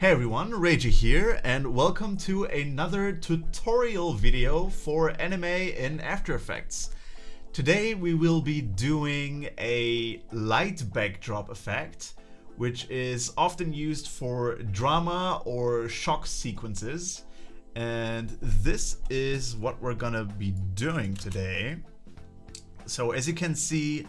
Hey everyone, Rayjii here, and welcome to another tutorial video for anime in After Effects. Today we will be doing a light backdrop effect, which is often used for drama or shock sequences, and this is what we're gonna be doing today. So as you can see,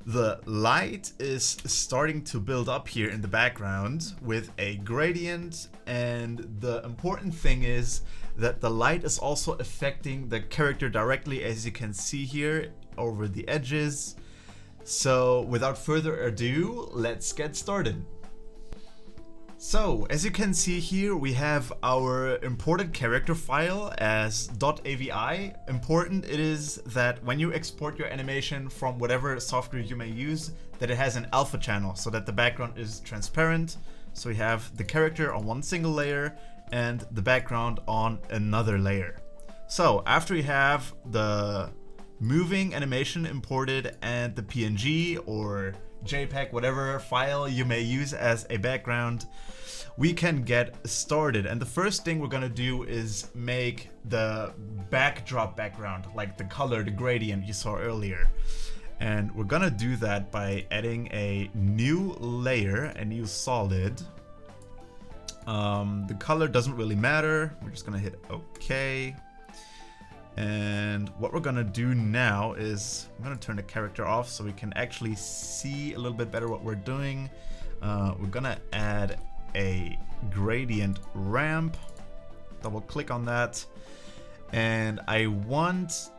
the light is starting to build up here in the background with a gradient, and the important thing is that the light is also affecting the character directly, as you can see here over the edges. So without further ado, let's get started. So as you can see here, we have our imported character file as .avi. Important it is that when you export your animation from whatever software you may use, that it has an alpha channel so that the background is transparent. So we have the character on one single layer and the background on another layer. So after we have the moving animation imported and the PNG or JPEG, whatever file you may use as a background, we can get started. And the first thing we're gonna do is make the backdrop background, like the color, the gradient you saw earlier. And we're gonna do that by adding a new layer, a new solid. The color doesn't really matter. We're just gonna hit OK. And what we're gonna do now is I'm gonna turn the character off so we can actually see a little bit better what we're doing. We're gonna add a gradient ramp. Double click on that. And I want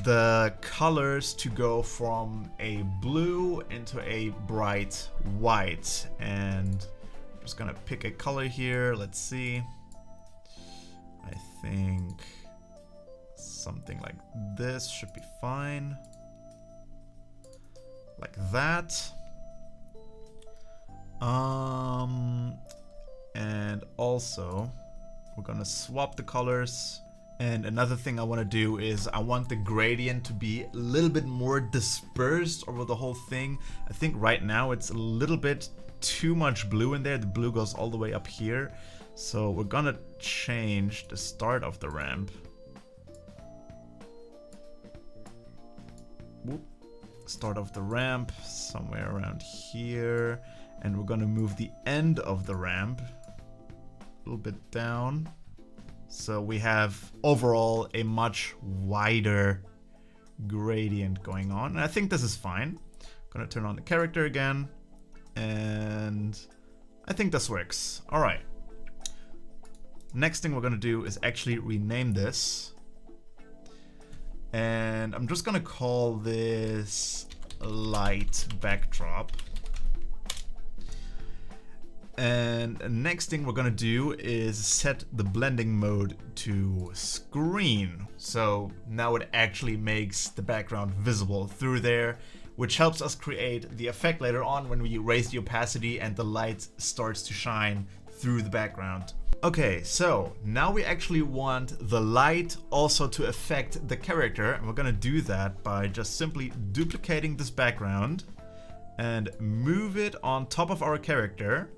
the colors to go from a blue into a bright white. And I'm just gonna pick a color here. Let's see. I think something like this should be fine. Like that. And also we're gonna swap the colors. And another thing I want to do is I want the gradient to be a little bit more dispersed over the whole thing. I think right now it's a little bit too much blue in there. The blue goes all the way up here. So we're gonna change the start of the ramp. Start of the ramp somewhere around here, and we're gonna move the end of the ramp a little bit down, so we have overall a much wider gradient going on. And I think this is fine. I'm gonna turn on the character again, and I think this works. All right, next thing we're gonna do is actually rename this. And I'm just gonna call this light backdrop. And the next thing we're gonna do is set the blending mode to screen. So now it actually makes the background visible through there, which helps us create the effect later on when we raise the opacity and the light starts to shine through the background. Okay, so now we actually want the light also to affect the character, and we're gonna do that by just simply duplicating this background and move it on top of our character.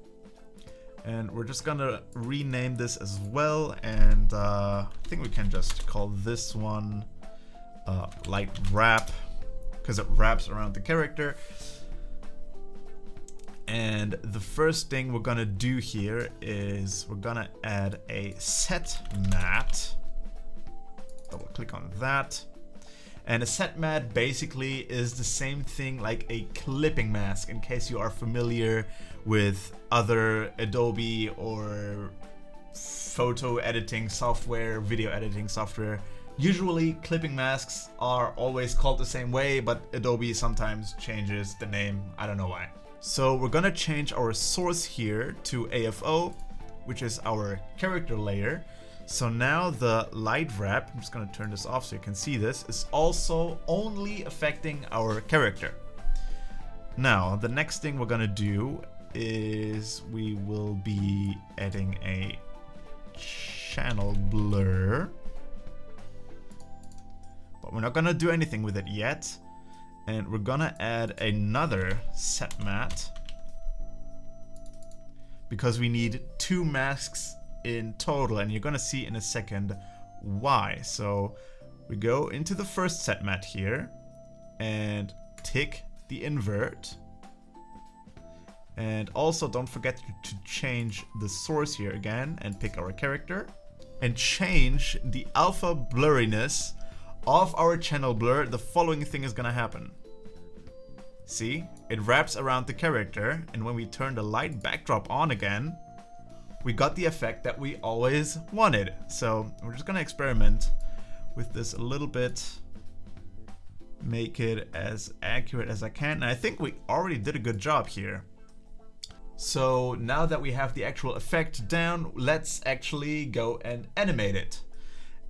And we're just gonna rename this as well, and I think we can just call this one light wrap, because it wraps around the character. And the first thing we're gonna do here is we're gonna add a set matte. Double click on that. And a set matte basically is the same thing like a clipping mask, in case you are familiar with other Adobe or photo editing software, video editing software. Usually clipping masks are always called the same way, but Adobe sometimes changes the name. I don't know why. So we're gonna change our source here to AFO, which is our character layer. So now the light wrap, I'm just gonna turn this off so you can see this, is also only affecting our character. Now, the next thing we're gonna do is we will be adding a channel blur. But we're not gonna do anything with it yet. And we're gonna add another set matte. because we need 2 masks in total, and you're gonna see in a second why. So we go into the first set mat here and tick the invert. And also don't forget to change the source here again and pick our character. And change the alpha blurriness of our channel blur. The following thing is gonna happen. See? It wraps around the character, and when we turn the light backdrop on again, we got the effect that we always wanted. So we're just gonna experiment with this a little bit. Make it as accurate as I can. And I think we already did a good job here. So now that we have the actual effect down, let's actually go and animate it.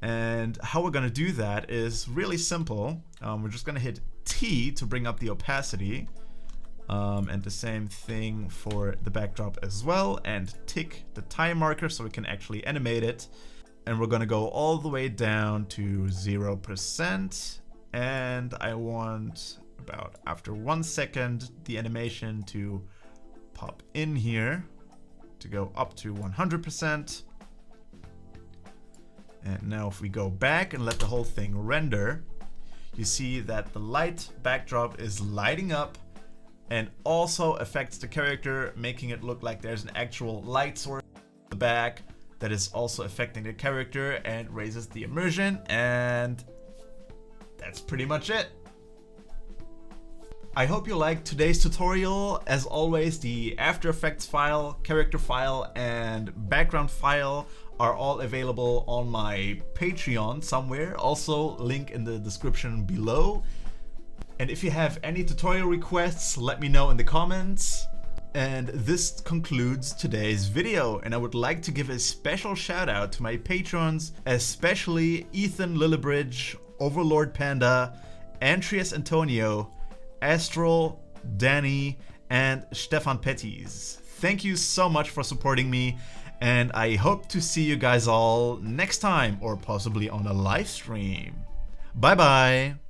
And how we're gonna do that is really simple. We're just gonna hit T to bring up the opacity. And the same thing for the backdrop as well. And tick the time marker so we can actually animate it. And we're gonna go all the way down to 0%. And I want about after 1 second the animation to pop in here to go up to 100%. And now if we go back and let the whole thing render, you see that the light backdrop is lighting up and also affects the character, making it look like there's an actual light source in the back that is also affecting the character and raises the immersion. And that's pretty much it. I hope you liked today's tutorial. As always, the After Effects file, character file, and background file are all available on my Patreon somewhere. Also, link in the description below. And if you have any tutorial requests, let me know in the comments. And this concludes today's video. And I would like to give a special shout out to my patrons, especially Ethan Lillibridge, Overlord Panda, Andreas Antonio, Astral, Danny, and Stefan Petties. Thank you so much for supporting me, and I hope to see you guys all next time, or possibly on a live stream. Bye bye!